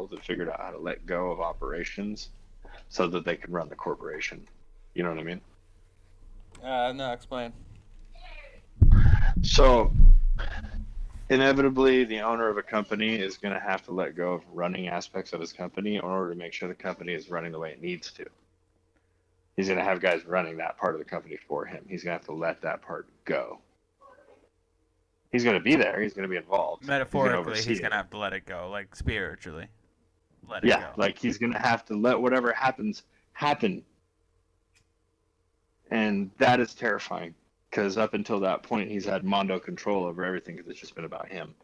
that figured out how to let go of operations so that they can run the corporation. You know what I mean? No, explain. So inevitably, the owner of a company is going to have to let go of running aspects of his company in order to make sure the company is running the way it needs to. He's going to have guys running that part of the company for him. He's going to have to let that part go. He's going to be there. He's going to be involved. He's going to Metaphorically, oversee he's gonna it. have to let it go, like spiritually, let it Yeah, go. like he's going to have to let whatever happens happen. And that is terrifying because up until that point, he's had mondo control over everything because it's just been about him.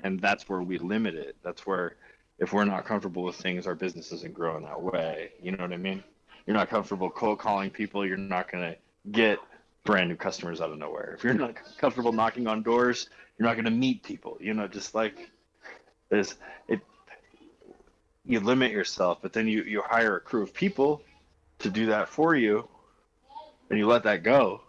And that's where we limit it. That's where, if we're not comfortable with things, our business isn't growing that way. You know what I mean? You're not comfortable cold calling people. You're not going to get brand new customers out of nowhere. If you're not comfortable knocking on doors, you're not going to meet people. You know, just like there's it, you limit yourself, but then you hire a crew of people to do that for you, and you let that go.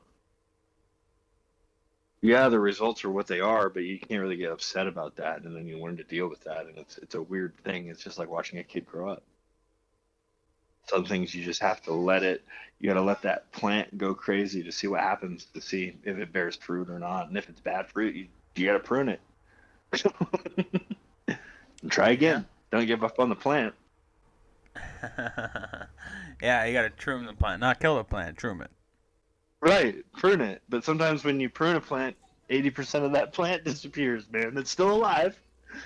Yeah, the results are what they are, but you can't really get upset about that, and then you learn to deal with that, and it's a weird thing. It's just like watching a kid grow up. Some things you just have to let it. You got to let that plant go crazy to see what happens, to see if it bears fruit or not, and if it's bad fruit, you got to prune it and try Yeah. again. Don't give up on the plant. Yeah, you gotta trim the plant, not kill the plant, trim it. Right, prune it. But sometimes when you prune a plant, 80% of that plant disappears, man. It's still alive.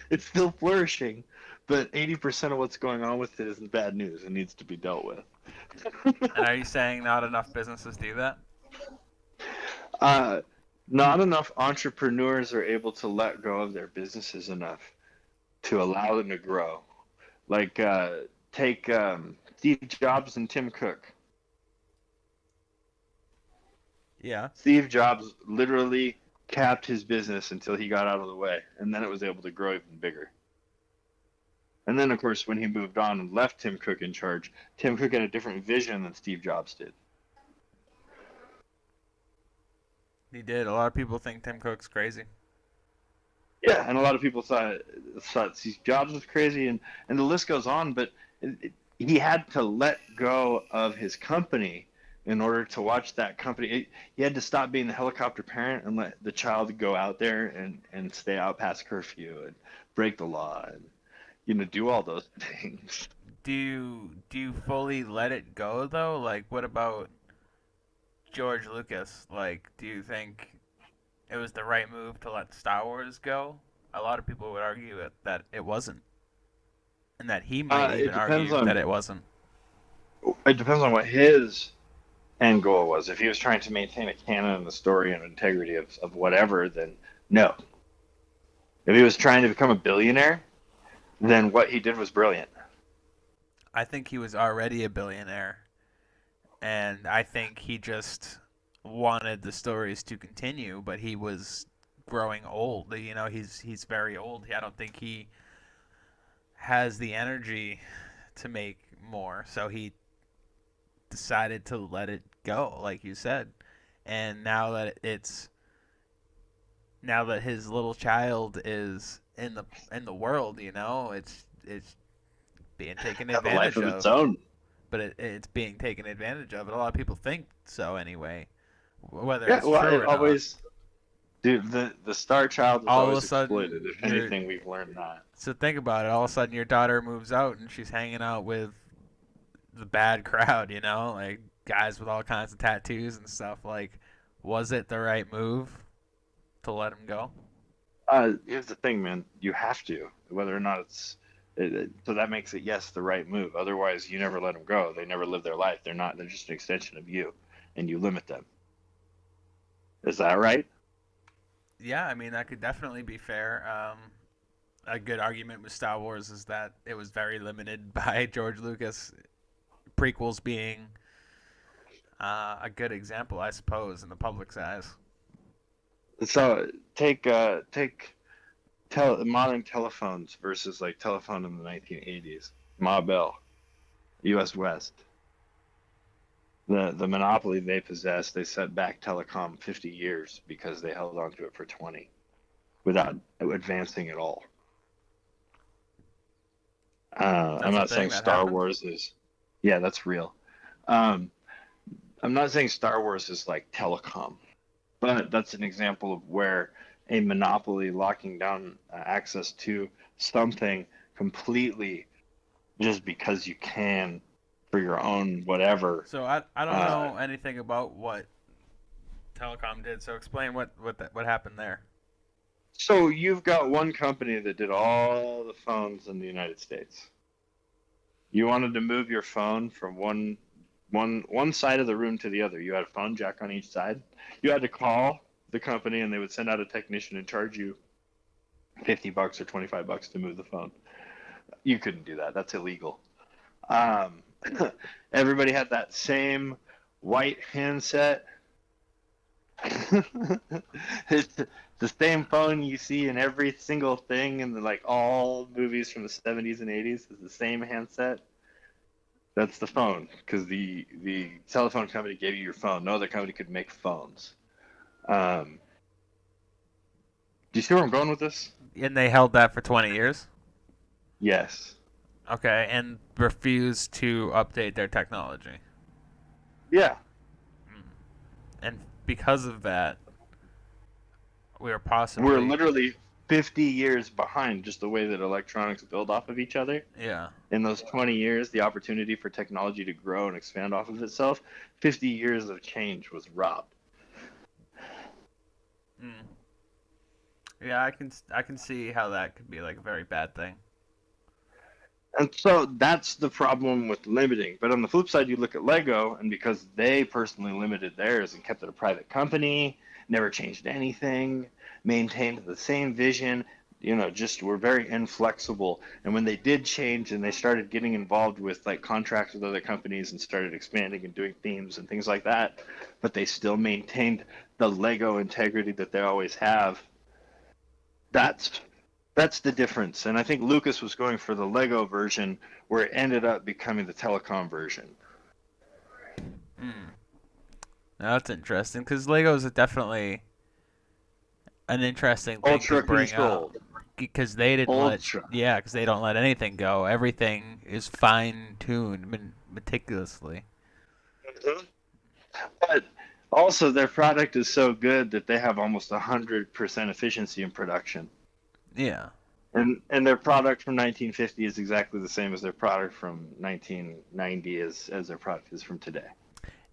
It's still flourishing, but 80% of what's going on with it is bad news and needs to be dealt with. And are you saying not enough businesses do that? uh, Not enough entrepreneurs are able to let go of their businesses enough to allow them to grow. Like, take Steve Jobs and Tim Cook. Yeah. Steve Jobs literally capped his business until he got out of the way, and then it was able to grow even bigger. And then, of course, when he moved on and left Tim Cook in charge, Tim Cook had a different vision than Steve Jobs did. He did. A lot of people think Tim Cook's crazy. Yeah, and a lot of people thought Steve Jobs was crazy, and the list goes on. But he had to let go of his company in order to watch that company. He had to stop being the helicopter parent and let the child go out there and stay out past curfew and break the law and do all those things. Do you fully let it go though? Like, what about George Lucas? Like, do you think it was the right move to let Star Wars go? A lot of people would argue that it wasn't, and that he might It even depends argue that on it wasn't. what his end goal was. If he was trying to maintain a canon and the story and integrity of whatever, then no. If he was trying to become a billionaire, then what he did was brilliant. I think he was already a billionaire, and I think he just wanted the stories to continue, but he was growing old. He's very old. I don't think he has the energy to make more, so he decided to let it go, like you said. And now that his little child is in the world, it's being taken Have a life advantage of its of. own. But it's being taken advantage of, and a lot of people think so anyway, whether Yeah, it's well, true it or not. always, dude. The star child is All of a always sudden, exploited. If you're anything, we've learned that. so think about it. All of a sudden, your daughter moves out and she's hanging out with the bad crowd. Like guys with all kinds of tattoos and stuff. Like, was it the right move to let him go? Here's the thing, man. You have to, whether or not so that makes it yes the right move. Otherwise, you never let them go. They never live their life. They're not. They're just an extension of you, and you limit them. Is that right? Yeah, I mean that could definitely be fair. A good argument with Star Wars is that it was very limited by George Lucas. Prequels being a good example, I suppose, in the public's eyes. So take modern telephones versus like telephone in the 1980s. Ma Bell, U.S. West. The monopoly they possessed, they set back telecom 50 years because they held on to it for 20 without advancing at all. I'm That's a not thing saying that Star happened. Wars is, yeah, that's real. Um, I'm not saying Star Wars is like telecom, but that's an example of where a monopoly locking down access to something completely just because you can for your own whatever. So I don't Uh, know anything about what telecom did. So explain what happened there. so you've got one company that did all the phones in the United States. You wanted to move your phone from one side of the room to the other. You had a phone jack on each side. You had to call the company and they would send out a technician and charge you $50 or $25 to move the phone. You couldn't do that. That's illegal. Um, everybody had that same white handset. It's the same phone you see in every single thing in like all movies from the 70s and 80s is the same handset. That's the phone because the telephone company gave you your phone. No other company could make phones. Um, do you see where I'm going with this? And they held that for 20 years. Yes. Okay, and refused to update their technology. Yeah. Mm. And because of that, we are We're possibly, literally 50 years behind just the way that electronics build off of each other. yeah. In those 20 years, the opportunity for technology to grow and expand off of itself, 50 years of change was robbed. Mm. Yeah, I can see how that could be like a very bad thing. And so that's the problem with limiting. But on the flip side, you look at Lego, and because they personally limited theirs and kept it a private company, never changed anything, maintained the same vision, just were very inflexible. And when they did change and they started getting involved with like contracts with other companies and started expanding and doing themes and things like that, but they still maintained the Lego integrity that they always have. That's that's the difference. And I think Lucas was going for the Lego version where it ended up becoming the telecom version. Mm. Now that's interesting because Legos are definitely an interesting thing to Ultra bring up controlled. because they didn't let Ultra. yeah because they don't let anything go. Everything is fine tuned meticulously. Mhm. But also their product is so good that they have almost 100% efficiency in production. Yeah. And their product from 1950 is exactly the same as their product from 1990 as their product is from today.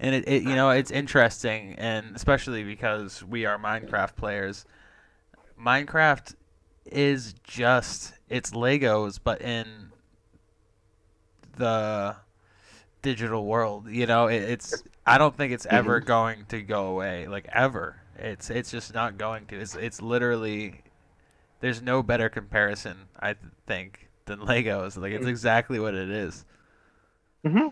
And it's interesting, and especially because we are Minecraft players. Minecraft is just it's Legos, but in the digital world. It's I don't think it's ever Mm-hmm. going to go away, like ever. It's just not going to. It's literally there's no better comparison I think than Legos. Like it's exactly what it is. Mm-hmm.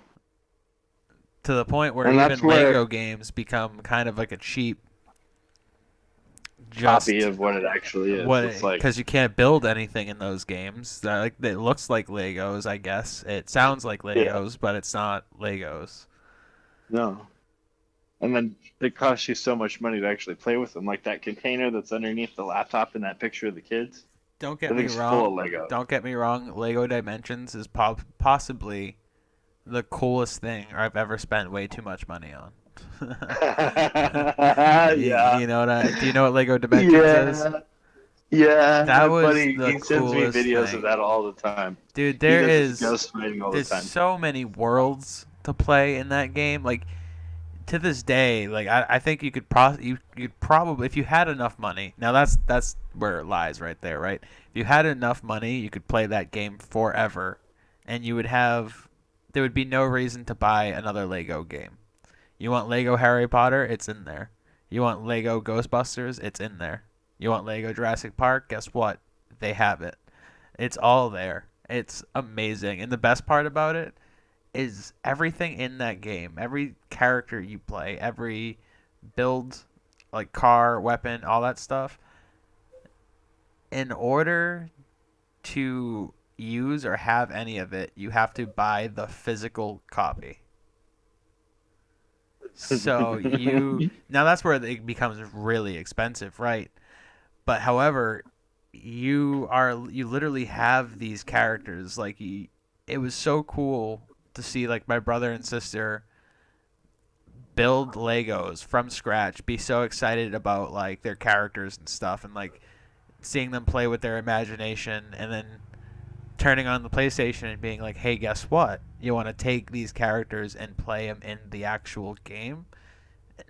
To the point where And that's even where Lego games become kind of like a cheap copy just of what it actually is. what It's like, because you can't build anything in those games. Like it looks like Legos, I guess. It sounds like yeah, Legos, but it's not Legos. no. And then it costs you so much money to actually play with them. Like that container that's underneath the laptop in that picture of the kids. Don't The get me thing's full of wrong. Lego. Don't get me wrong. Lego Dimensions is possibly the coolest thing I've ever spent way too much money on. Yeah. Do you know what Lego Dimensions is? Yeah. Yeah. That My was buddy, the he sends me coolest videos of thing. that all the time. Dude, He does his ghost writing all the there's time. so many worlds to play in that game. Like to this day, like I think you'd probably if you had enough money. Now that's where it lies right there, right? If you had enough money, you could play that game forever, and there would be no reason to buy another Lego game. You want Lego Harry Potter? It's in there. You want Lego Ghostbusters? It's in there. You want Lego Jurassic Park? Guess what? They have it. It's all there. It's amazing. And the best part about it is everything in that game, every character you play, every build, like car, weapon, all that stuff, in order to use or have any of it, you have to buy the physical copy. So now that's where it becomes really expensive, right? But however, you literally have these characters like it was so cool to see like my brother and sister build Legos from scratch, be so excited about like their characters and stuff, and like seeing them play with their imagination, and then turning on the PlayStation and being like, "Hey, guess what? You want to take these characters and play them in the actual game?"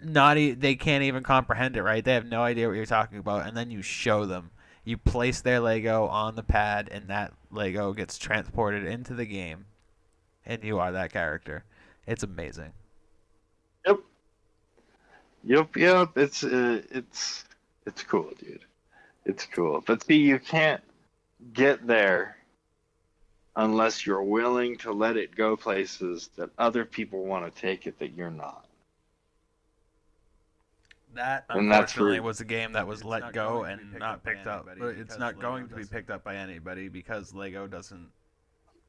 They can't even comprehend it, right? They have no idea what you're talking about, and then you show them. You place their Lego on the pad, and that Lego gets transported into the game, and you are that character. It's amazing. Yep. Yep. It's cool, dude. It's cool. But see, you can't get there unless you're willing to let it go places that other people want to take it that you're not. That And that's unfortunately where was a game that was let go and not picked up. But it's not going to be picked up by anybody because Lego doesn't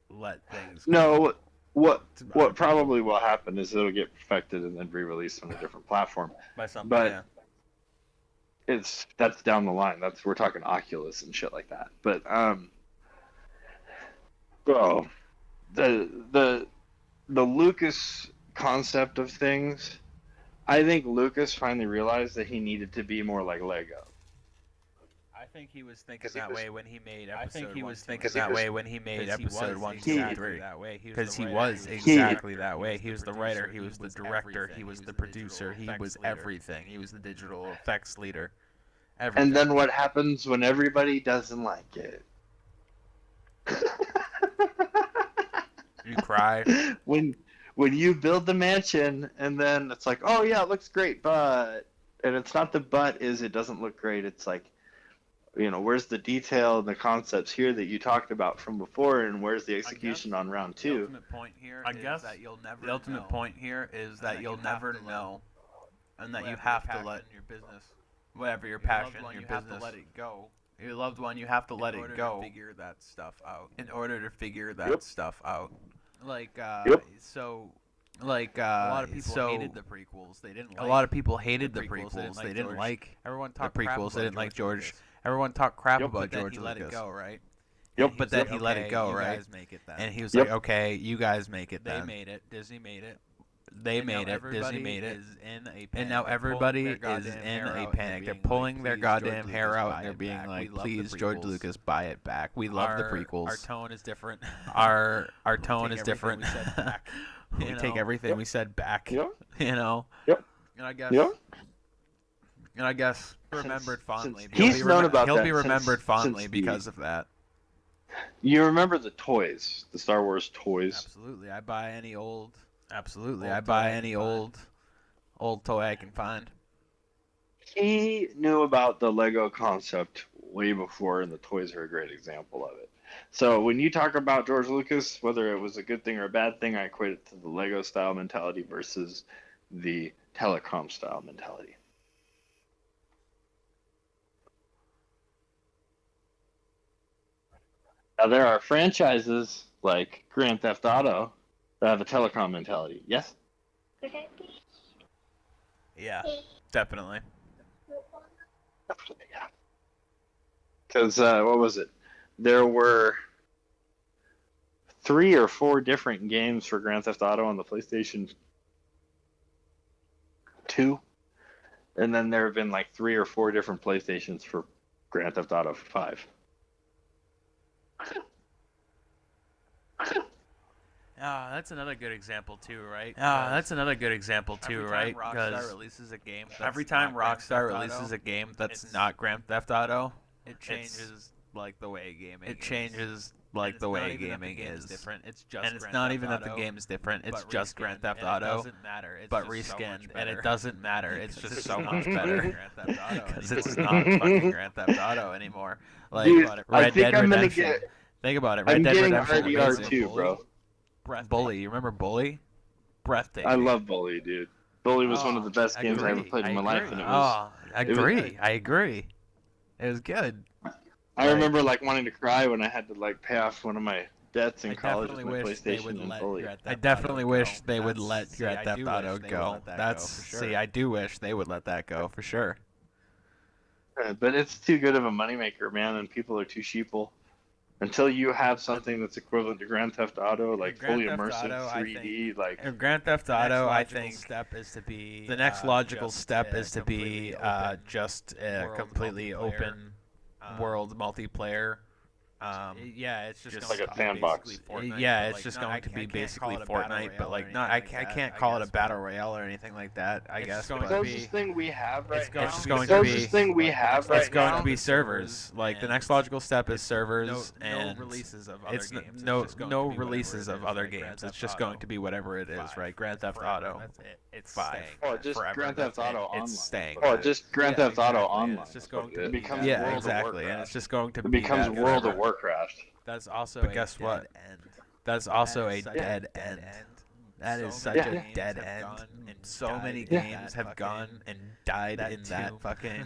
let things no. go What to other what people probably will happen is it'll get perfected and then re-released on a different platform. by something. But Yeah. that's down the line. That's we're talking Oculus and shit like that. But bro, the the Lucas concept of things. I think Lucas finally realized that he needed to be more like Lego. I think he was thinking 'Cause he that was- way when he made episode I think he was 1, 2, thinking and that 3. way when he made episode 1, 2, exactly and 3. that way. Because he was He- exactly that way. He was the writer, he was the director, he was the producer, he was everything. He was the digital effects leader. Everything. And then what happens when everybody doesn't like it? You cry. when you build the mansion and then it's like, oh yeah, it looks great, but and it's not the but is it doesn't look great. It's like, where's the detail and the concepts here that you talked about from before, and where's the execution on round The two? ultimate point here is that you'll never know, and that you have to let your business, whatever your passion, your business, have to let it go. Your loved one, you have to let it go. To figure that stuff out. In order to figure that stuff out. Like, Yep. a lot of people hated the prequels. They didn't. A lot of people hated the prequels. They didn't like. Everyone talked the prequels. They didn't like George. Everyone talked crap about George Lucas. Let it go, right? Yep. But then he let it go, right? You guys make it then. And he was like, "Okay, you guys make it then." They made it. Disney made it. They made it. Disney made it. And now everybody is in a panic. They're pulling their goddamn hair out and they're being like, "Please, George Lucas, buy it back. We love the prequels. Our tone is different. Our tone is different. We said back. We take everything we said back. Yep. You know. Yep. And I guess. Yep. And I guess remembered fondly. He's known about He'll that be remembered since fondly the- because of that. You remember the toys, the Star Wars toys? Absolutely, I buy any old. Absolutely, I buy any old toy I can find. He knew about the Lego concept way before, and the toys are a great example of it. So when you talk about George Lucas, whether it was a good thing or a bad thing, I equate it to the Lego style mentality versus the telecom style mentality. Now there are franchises like Grand Theft Auto that have a telecom mentality. Yes? Yeah, definitely. Yeah. Because what was it? There were 3 or 4 different games for Grand Theft Auto on the PlayStation 2, and then there have been like 3 or 4 different PlayStations for Grand Theft Auto 5. That's another good example too, right? That's another good example too, right? Because every time Rockstar releases a game that's not Grand Theft Auto, it changes like the way gaming. It changes like the way gaming is different. It's just and it's not even that the game is different. It's just Grand Theft Auto. It doesn't matter. But reskinned, and it doesn't matter. It's just so much better because it's not fucking Grand Theft Auto anymore. Like Dude, Red Dead Redemption. Think about it. Red Dead Redemption. I'm getting RDR too, bro. Bully, you remember Bully? Breathtaking. I love Bully, dude. Bully was one of the best games I ever played in my life, and it was. I agree. It was good. I remember like wanting to cry when I had to like pay off one of my debts in college with my PlayStation and Bully. I definitely wish they would let Grand Theft Auto go. See, I do wish they would let that go for sure. But it's too good of a moneymaker, man, and people are too sheeple. Until you have something that's equivalent to Grand Theft Auto, like Grand fully Theft immersive Auto, I think 3D, like Grand Theft Auto, I think step is to be the next logical just step a is to be completely open just a world completely multiplayer. open world multiplayer. Yeah, it's just like going a to be sandbox. basically Fortnite. Yeah, but, it's like, just not- going I to can't- be I can't call basically it a battle Fortnite, but royale or like not anything I like can't that, call it a guess, battle but royale or anything like that. I it's guess, just going but to The be- closest thing we have right going now. to it's be going The to closest be thing we like, the have next right it's going now. to be servers. Like the next logical step is servers, no and releases of other it's games. It's no just going no to be whatever releases it of is, other like Grand games. It's Theft just Auto going to be whatever it is, 5. right? Grand Theft Forever, Auto that's it. It's 5. staying Oh, that just forever. Grand That's Theft Auto it. Online. It's staying Oh, that. just Grand Yeah, Theft Auto exactly, and Online. it's just That's what going to it be becomes Yeah, World exactly, of and Warcraft. it's just going to It be becomes that World forever. of Warcraft. That's also But a guess dead what? end. That's also a That is dead such end. end. That is So such many a games dead have end. gone and So died many in games that have gone fucking- and died that in that tomb. fucking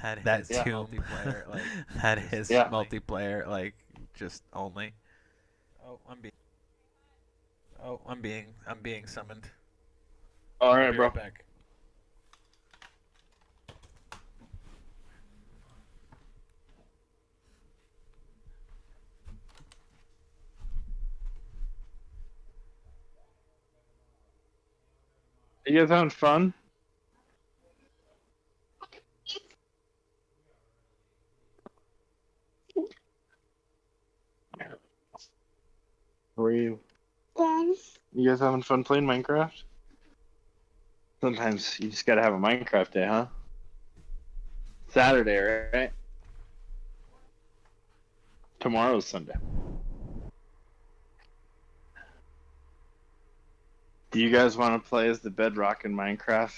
that that tomb tomb. multiplayer. Like That just is Yeah. multiplayer, like just only. I'm being summoned. All I'll right, be bro. right back. You guys having fun? How are you? Yes. You guys having fun playing Minecraft? Sometimes you just gotta have a Minecraft day, huh? Saturday, right? Tomorrow's Sunday. Do you guys want to play as the Bedrockin Minecraft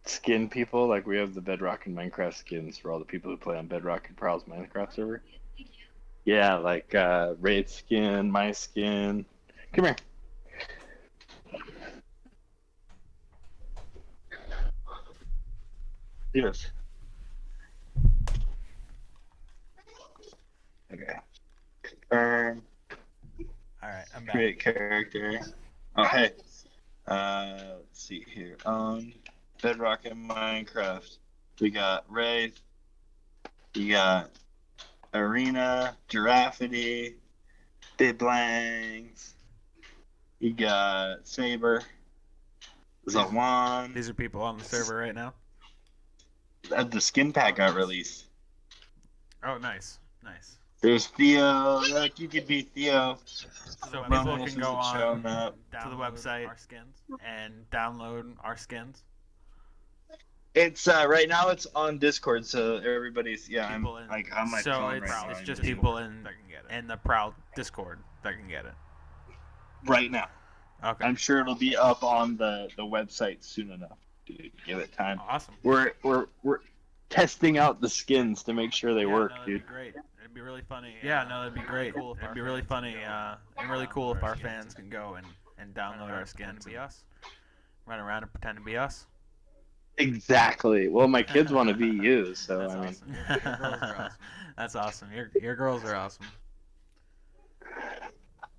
skin people? Like we have the Bedrockin Minecraft skins for all the people who play on Bedrockin Prowl's Minecraft server. Yeah, like Raid skin, my skin. Come here. Yes. Okay. all right, I'm back. Create character. Oh, hey. Let's see here. Bedrock and Minecraft. We got Ray. You got Arena, Giraffity, BigBlangs. You got Saber, Zawan. These are people on the server right now. The skin pack got released. Oh, nice. There's Theo. Like you could be Theo. So Ron people Wilson's can go showing on up. to the website our skins and download our skins. It's right now. It's on Discord, so everybody's I'm People in- like on my so phone it's right now. it's just I'm people in the Proud Discord that can get it. right now. Okay. I'm sure it'll be up on the website soon enough. Dude, give it time. Awesome. We're testing out the skins to make sure they work, no, dude. That'd be great. It'd be really funny. Yeah, no, that'd be great. Cool if It'd our be really fans funny can go and really cool if our skins fans can go and Run download around our and pretend skins to be and us. run around and pretend to be us. Exactly. Well, my kids want to be you, so That's I mean, awesome. Your girls are awesome. That's awesome. Your girls are awesome.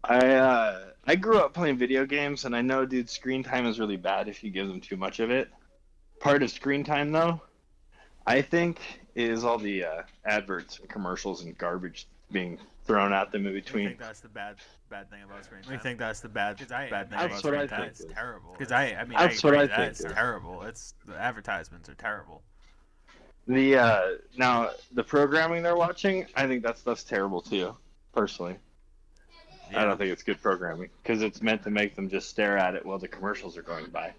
I grew up playing video games, and I know, dude, screen time is really bad if you give them too much of it. Part of screen time, though, I think, is all the adverts and commercials and garbage being thrown at them in I between. think that's the bad thing about screen time. We think that's the bad thing That's about what screen I time. think. It's terrible. Because I mean, That's I what agree I that think, it's dude. terrible. It's the advertisements are terrible. The now the programming they're watching, I think that's terrible too, personally. I don't think it's good programming because it's meant to make them just stare at it while the commercials are going by.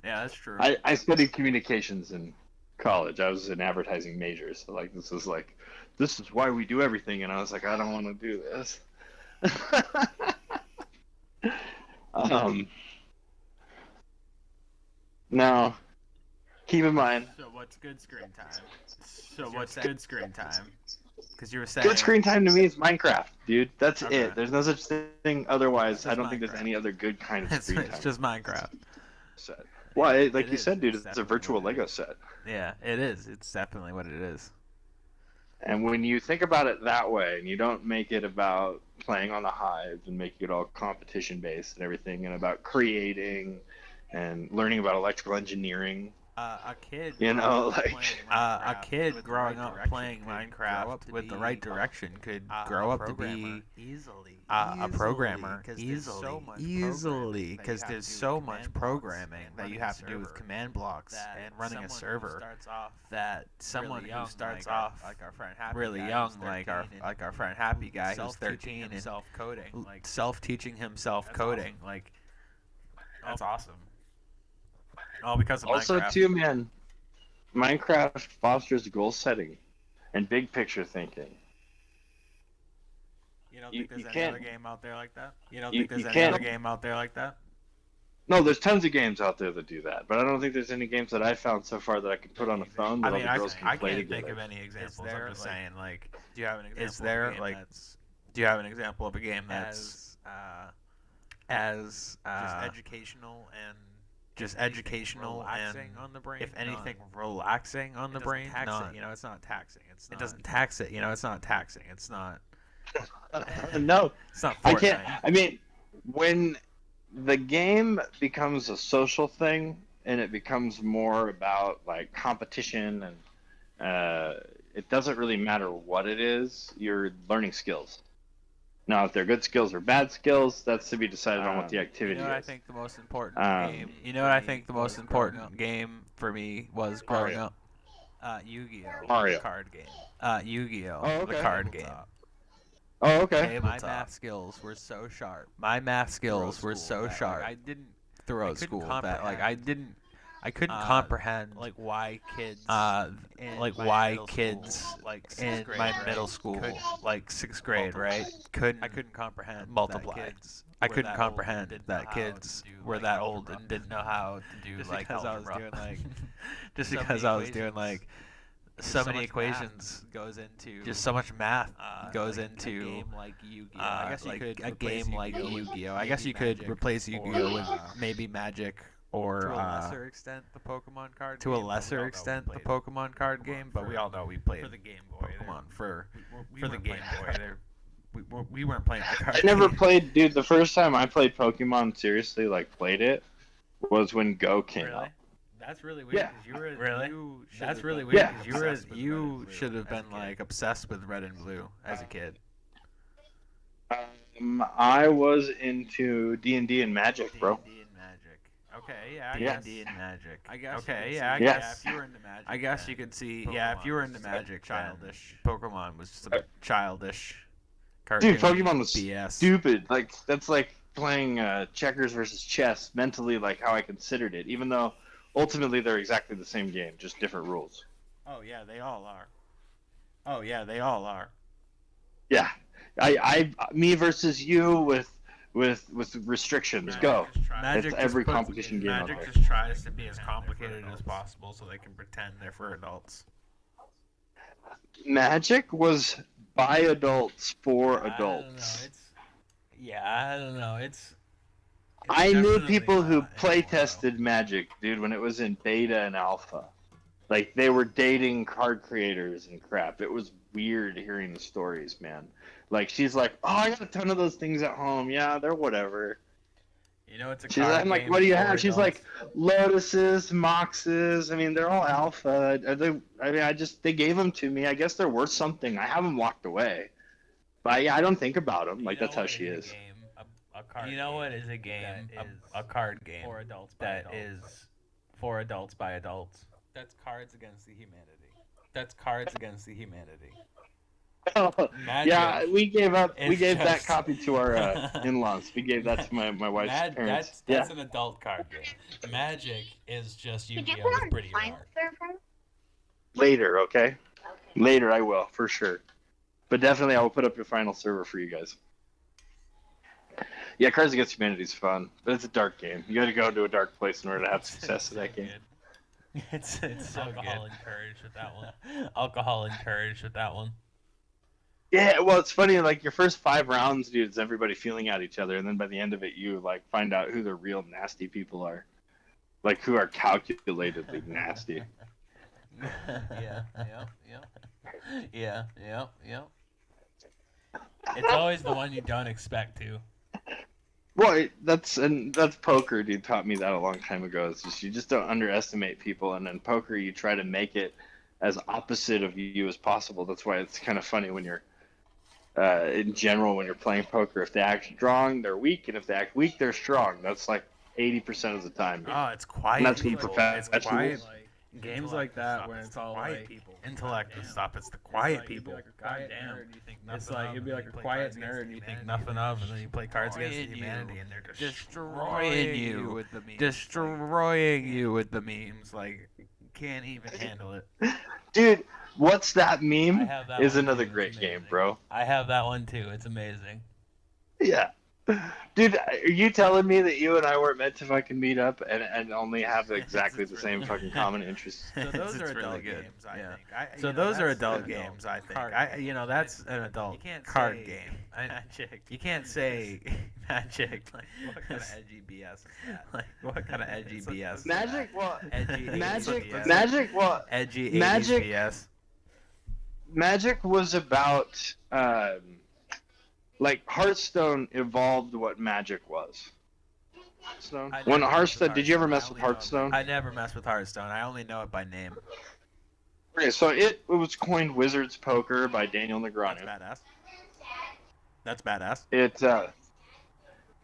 Yeah, that's true. I studied communications in college. I was an advertising major, so like this is why we do everything, and I was like, I don't want to do this. Now, keep in mind, So what's good screen time? good screen time? Because you were saying good screen time to me is Minecraft, dude. That's Okay. it. There's no such thing otherwise. It's I just don't think there's Minecraft. any other good kind of It's screen time. just Minecraft. Set. Well, like It you is. said, dude, It's it's a definitely virtual what it Lego is. set. Yeah, it is. It's definitely what it is. And when you think about it that way, and you don't make it about playing on the hive and make it all competition based and everything, and about creating and learning about electrical engineering, A kid. You know, like A kid growing up playing Minecraft with the right direction could grow up to be a programmer easily, because there's so much programming that you have to do with command blocks and running a server, that someone who starts off really young, like our friend Happy Guy, who's 13 and self-teaching himself coding, like that's awesome. All because of also Minecraft. too, man. Minecraft fosters goal setting and big picture thinking. You don't You- think there's you any can't- other game out there like that? You don't you- think there's you any can't- other game out there like that? No, there's tons of games out there that do that, but I don't think there's any games that I've found so far that I can put on a phone that I all mean, the girls I can play can't together. think of any examples. I'm just saying, like, Do you have an example? is there of a game like, that's do you have an example of a game that's as just educational and just educational relaxing and, on the brain? if anything, relaxing on the brain? Tax None. it. You know, it's not taxing. It's It not, doesn't tax it. You know, it's not taxing. It's not. No, It's not. I Fortnite. can't. I mean, when the game becomes a social thing and it becomes more about like competition and it doesn't really matter what it is, you're learning skills. Now, if they're good skills or bad skills, that's to be decided on what the activity You know what I is. think the most important game. You know what I think the most important game for me was growing Mario. up? Yu-Gi-Oh. Mario. The card game. Yu-Gi-Oh, Oh, okay. the card game. Tabletop. Oh, okay. My math skills were so sharp. My math skills throughout were school so that, sharp Like, I didn't throughout couldn't school that like comprehend, I couldn't uh, comprehend like why kids like my why middle kids school, like in sixth grade, my right, middle school, couldn't like sixth grade, right, I couldn't comprehend multiply. that kids I were couldn't that old and comprehend didn't know that how kids to do, were like, that old algebra. and didn't know how to do Just like because I was algebra. doing, like, just so because many I was doing equations, like so many much math equations, goes into just so much math goes like, into a game like Yu-Gi-Oh. I guess like you could a replace game like Yu-Gi-Oh with Yu-Gi-Oh. I guess maybe you could Magic replace or, Yu-Gi-Oh with maybe Magic or to a lesser extent the Pokemon card to game, a but we lesser all know we extent the played Pokemon card game, but we all know we played for the Game Boy. Pokemon for We the weren't Game playing the Boy. card. We weren't playing the card I never game. played, dude. The first time I played Pokemon seriously, like played it, was when Go came Really? out. That's really weird. Yeah. 'Cause you were, Really? You should That's have really been weird Yeah. because obsessed with Red you and Blue should have as a been kid. like obsessed with Red and Blue as a kid. I was into D&D and Magic, bro. D&D and Magic. Okay, yeah, I Yeah. guess. D&D and Magic. I guess. Okay, you yeah, I could see, guess. if you were into Magic. I guess you then could see, yeah, if you were Pokemon into was Magic, childish. then Pokemon was just a childish Dude, cartoon. Pokemon was BS. stupid. Like that's like playing checkers versus chess mentally, like how I considered it. Even though ultimately they're exactly the same game, just different rules. Oh yeah, they all are. Oh yeah, they all are. Yeah, me versus you with restrictions. Go. Magic It's every just puts- competition game out Magic there. just tries to be as complicated as possible so they can pretend they're for adults. Magic was by adults for I don't adults. know. I don't know. It's I knew definitely people who not play anymore, though. tested Magic, dude, when it was in beta and alpha. Like they were dating card creators and crap. It was weird hearing the stories, man. Like she's like, "Oh, I got a ton of those things at home. Yeah, they're whatever." You know, it's a She's card like, I'm like, game "What do you for have?" She's adults. like, "Lotuses, Moxes. I mean, they're all alpha. Are they? I mean, they gave them to me. I guess they're worth something. I have them locked away, but yeah, I don't think about them. Like that's how she is." A card You know game what is a game? that is A card game for adults by that adults. is for adults by adults. That's Cards Against the Humanity. That's Cards Against the Humanity. Magic Yeah, we gave up. We is gave that just- copy to our in-laws. We gave that to my wife's parents. That's an adult card game. Magic is just Could you Yu-Gi-Oh! put with on pretty Fine art. server? Later, okay? Later, I will for sure. But definitely, I will put up your final server for you guys. Yeah, Cards Against Humanity is fun, but it's a dark game. You got to go to a dark place in order to have success in that game. It's so Alcohol good. encouraged with that one. Alcohol encouraged with that one. Yeah, well, it's funny. Like your first 5 rounds, dude, it's everybody feeling at each other, and then by the end of it, you like find out who the real nasty people are, like who are calculatedly nasty. Yeah. It's always the one you don't expect to. Well, that's poker, dude. Taught me that a long time ago. It's just you just don't underestimate people, and in poker you try to make it as opposite of you as possible. That's why it's kind of funny when you're in general when you're playing poker. If they act strong, they're weak, and if they act weak, they're strong. That's like 80% of the time, Oh, it's and quiet that's with people. It's quiet. professionals. Games like that when it's all quiet like people. Intellect and stuff. It's the quiet people. God damn. It's like you'd be like a quiet nerd you think nothing of, and then you play cards against humanity, and they're Destroying you with the memes. Destroying you with the memes. Like, can't even handle it. Dude, what's that I meme? have that Is one another too, it's great game, amazing. bro. I have that one too. It's amazing. Yeah. Dude, are you telling me that you and I weren't meant to fucking meet up and only have exactly the same fucking common interests? So those It's are really adult good. games, I Yeah. think. So those are adult games, I think. That's an adult You can't card say game. Magic. You can't say Magic. Like, what kind of edgy BS is that? Like, what kind of edgy It's like BS? this- Magic, well, Edgy 80s Magic, BS. Magic, well, Edgy 80s Magic- BS. Magic was about, like, Hearthstone evolved what Magic was. Hearthstone? I When never messed with Hearthstone, did you ever mess Hearthstone. with I only know it by Hearthstone? I never mess with Hearthstone. I only know it by name. Okay, so it was coined Wizards Poker by Daniel That's Negreanu. badass. That's badass.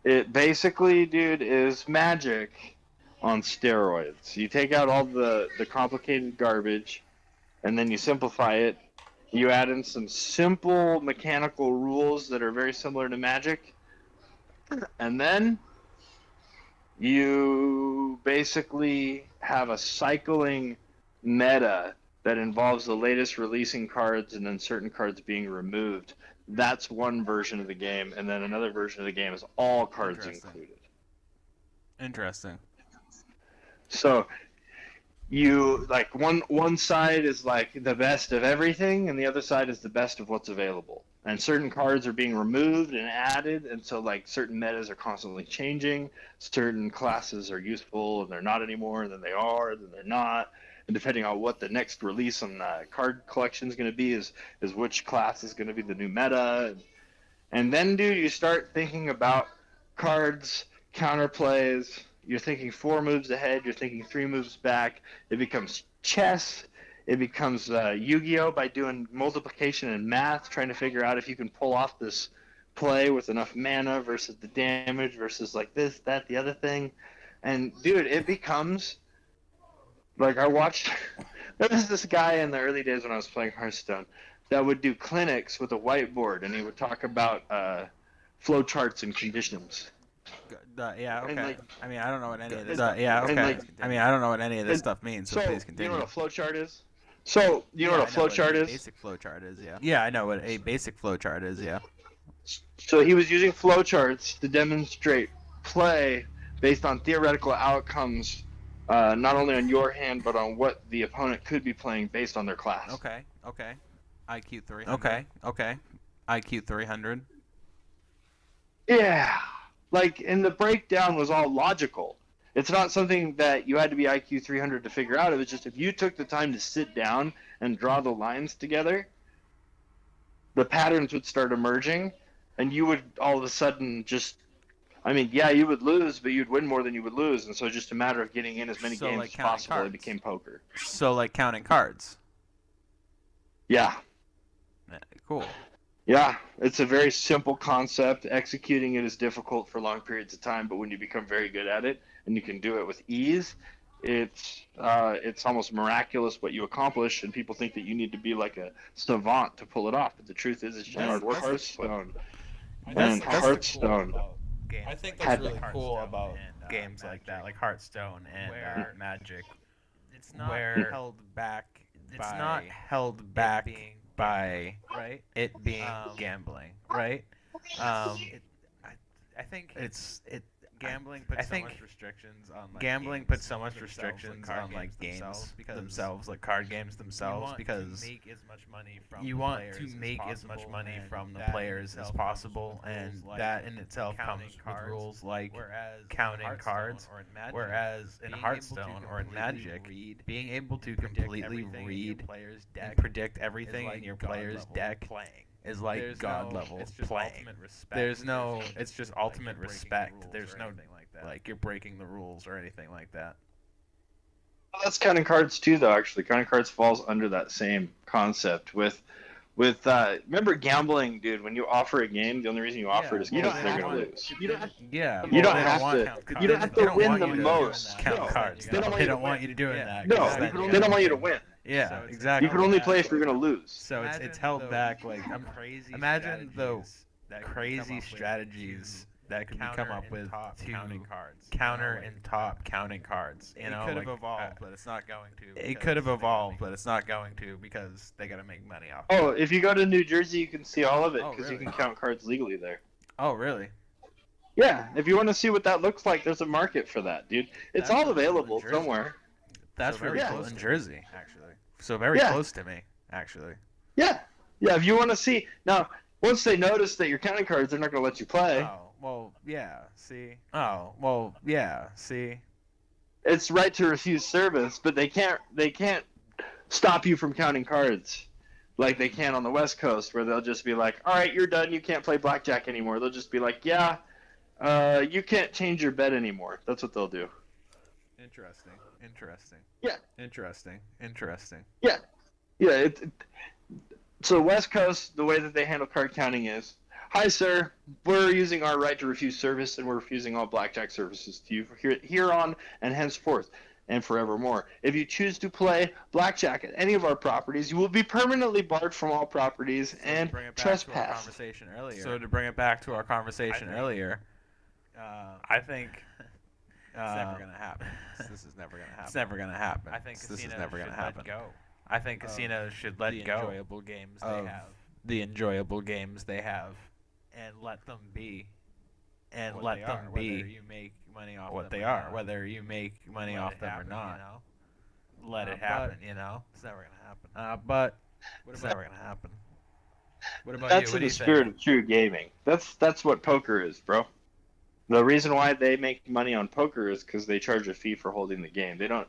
It basically, dude, is Magic on steroids. You take out all the complicated garbage, and then you simplify it. You add in some simple mechanical rules that are very similar to Magic, and then you basically have a cycling meta that involves the latest releasing cards and then certain cards being removed. That's one version of the game, and then another version of the game is all cards Interesting. included. Interesting. So you like one side is like the best of everything, and the other side is the best of what's available. And certain cards are being removed and added, and so like certain metas are constantly changing. Certain classes are useful and they're not anymore, and then they are, and then they're not. And depending on what the next release on the card collection is going to be, is which class is going to be the new meta. And then, dude, you start thinking about cards, counterplays. You're thinking 4 moves ahead. You're thinking 3 moves back. It becomes chess. It becomes Yu-Gi-Oh! By doing multiplication and math, trying to figure out if you can pull off this play with enough mana versus the damage versus like this, that, the other thing. And, dude, it becomes like I watched. There was this guy in the early days when I was playing Hearthstone that would do clinics with a whiteboard, and he would talk about flow charts and conditions. Yeah, okay. And, like, I mean, I don't know what any of this and- stuff. Yeah, and, okay. like- I mean, I don't know what any of this and- stuff means. So, So, please you know continue. what a flow chart is? So, you know Yeah, what a flow chart is? Basic flow chart is, yeah. Yeah, I know what a basic flow chart is, yeah. So he was using flow charts to demonstrate play based on theoretical outcomes, not only on your hand, but on what the opponent could be playing based on their class. Okay. IQ 300. Okay. IQ 300. Yeah. Like, and the breakdown was all logical. It's not something that you had to be IQ 300 to figure out. It was just if you took the time to sit down and draw the lines together, the patterns would start emerging, and you would all of a sudden just, I mean, yeah, you would lose, but you'd win more than you would lose, and so just a matter of getting in as many So, games like as counting possible, cards. it became poker. So, like counting cards. Yeah. Cool. Yeah, it's a very simple concept. Executing it is difficult for long periods of time, but when you become very good at it and you can do it with ease, it's almost miraculous what you accomplish, and people think that you need to be like a savant to pull it off. But the truth is, it's just hard work. Hearthstone. That's the Hearthstone. cool about games. I think like that's Had- really cool Hearthstone about and, games like Magic, that, like Hearthstone and where Magic. It's not Where- held back. It's by not held back being by right? it being Um, gambling, right? I think Gambling I puts so think much restrictions on like gambling games puts so much themselves, restrictions card on like games because themselves, like card games you themselves, want because to make as much money from you the want players to as make as much possible, money and from the that in players as itself possible, comes with and rules like that in itself counting comes with cards, rules like whereas counting in cards, Hearthstone or in Magic, whereas in being able to Hearthstone or in completely Magic, read being able to predict completely everything in your read player's and deck predict is everything like in your God player's level deck playing. is like God level it's just playing. ultimate respect. It's just ultimate respect. There's no anything like that. like you're breaking the rules or anything like that. Well, that's counting cards too, though. Actually, counting cards falls under that same concept. With remember gambling, dude. When you offer a game, the only reason you offer it is because they're gonna lose. You don't have You don't they have want to. You don't have to win the most. count No, cards. they don't want They you to don't want win. you to doing that. No, 'cause they then don't want you to win. Yeah, So it's exactly. You can only play if you're gonna lose. So it's held back like imagine the crazy strategies that could be come up with to counter and top counting cards. You know, it could have like, evolved, but it's not going to. It could have evolved, but it's not going to because they got to make money off. Oh, if you go to New Jersey, you can see all of it Oh, because really? you can count cards legally there. Oh, really? Yeah, if you want to see what that looks like, there's a market for that, dude. It's That's all really cool in available Jersey. somewhere. That's So really very cool close in to Jersey, actually. So very Yeah. close to me, actually. Yeah, yeah. If you want to see now, once they notice that you're counting cards, they're not gonna let you play. Oh, well, yeah. See. Oh, well, yeah. See. It's right to refuse service, but they can't stop you from counting cards like they can on the West Coast, where they'll just be like, "All right, you're done. You can't play blackjack anymore." They'll just be like, "Yeah, you can't change your bet anymore." That's what they'll do. Interesting. Yeah. Interesting. Yeah. So West Coast, the way that they handle card counting is, "Hi, sir. We're using our right to refuse service, and we're refusing all blackjack services to you here on and henceforth and forevermore. If you choose to play blackjack at any of our properties, you will be permanently barred from all properties and trespass." Conversation earlier. So to bring it back to our conversation earlier, I think It's never gonna happen. This is never gonna happen. It's never gonna happen. I think this casinos is never gonna should happen. let go. I think casinos should let the go enjoyable games they of have, the enjoyable games they have, and let them be. and what let they them are, be whether you make money off what them they or are, not. whether you make money Let off it them happen, or not. You know? Let it but- happen, you know. It's never gonna happen. But What it's about never gonna happen. what about That's you? What in do the you spirit think? of true gaming. That's what poker is, bro. The reason why they make money on poker is because they charge a fee for holding the game. They don't.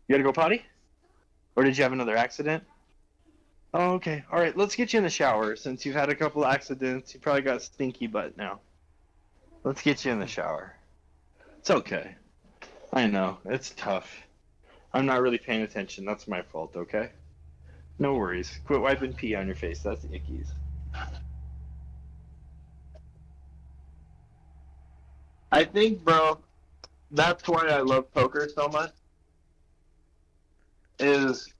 You gotta go potty? Or did you have another accident? Oh, okay. All right, let's get you in the shower. Since you've had a couple accidents, you probably got stinky butt now. Let's get you in the shower. It's okay. I know. It's tough. I'm not really paying attention. That's my fault, okay? No worries. Quit wiping pee on your face. That's ickies. I think, bro, that's why I love poker so much. Is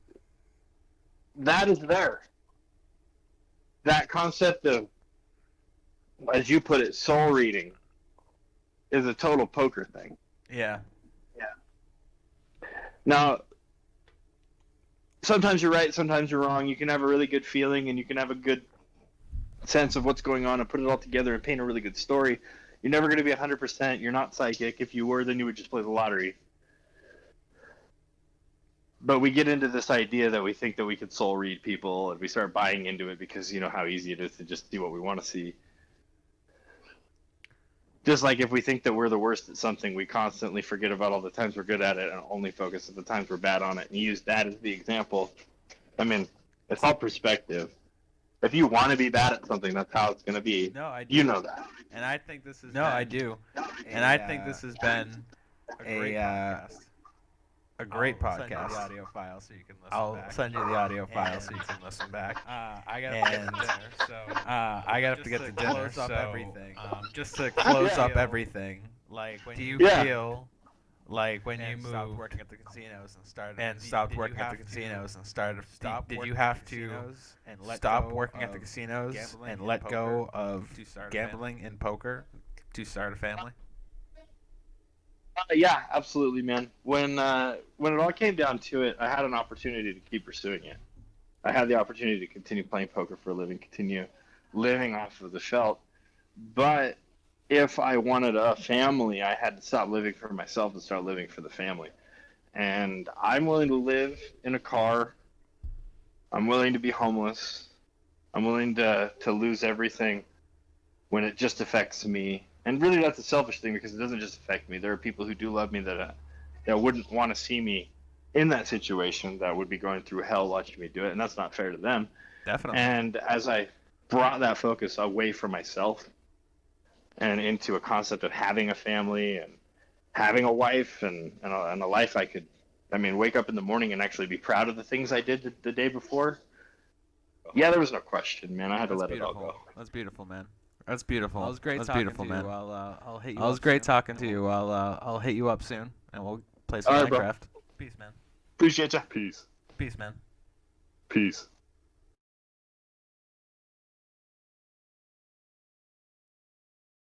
that is there. That concept of, as you put it, soul reading is a total poker thing. Yeah. Now, sometimes you're right, sometimes you're wrong. You can have a really good feeling and you can have a good sense of what's going on and put it all together and paint a really good story. You're never going to be 100%. You're not psychic. If you were, then you would just play the lottery. But we get into this idea that we think that we could soul read people, and we start buying into it because you know how easy it is to just see what we want to see. Just like if we think that we're the worst at something, we constantly forget about all the times we're good at it and only focus at the times we're bad on it and use that as the example. I mean, it's all perspective. If you want to be bad at something, that's how it's going to be. No, I do. You know that. And I think this is. No, I do. And I think this has been a great I'll send you podcast. the audio file so you can listen I'll back. send you the audio file so you can listen back. I gotta And- get to dinner, so I gotta just get to to dinner, close up so, everything. Just to close Yeah. up everything. Like when Do you Yeah. feel like when you and stopped moved working at the casinos and started and did- stopped did you working at the have to casinos and started? stop Did working you at have the to casinos and let stop go working at the of casinos gambling and and let go poker of to start a gambling and poker to start a family? Yeah, absolutely, man. When it all came down to it, I had an opportunity to keep pursuing it. I had the opportunity to continue playing poker for a living, continue living off of the felt. But if I wanted a family, I had to stop living for myself and start living for the family. And I'm willing to live in a car. I'm willing to be homeless. I'm willing to lose everything when it just affects me. And really, that's a selfish thing because it doesn't just affect me. There are people who do love me that wouldn't want to see me in that situation, that would be going through hell watching me do it, and that's not fair to them. Definitely. And as I brought that focus away from myself and into a concept of having a family and having a wife and a life I could, I mean, wake up in the morning and actually be proud of the things I did the day before. Yeah, there was no question, man. I had to let it all go. That's beautiful, man. That's beautiful. Well, it was great That's talking beautiful, to man. you. I'll hit you. It was up great soon. talking to you. I'll hit you up soon, and we'll play some All right, bro. Minecraft. Peace, man. Appreciate ya. Peace. Peace, man. Peace.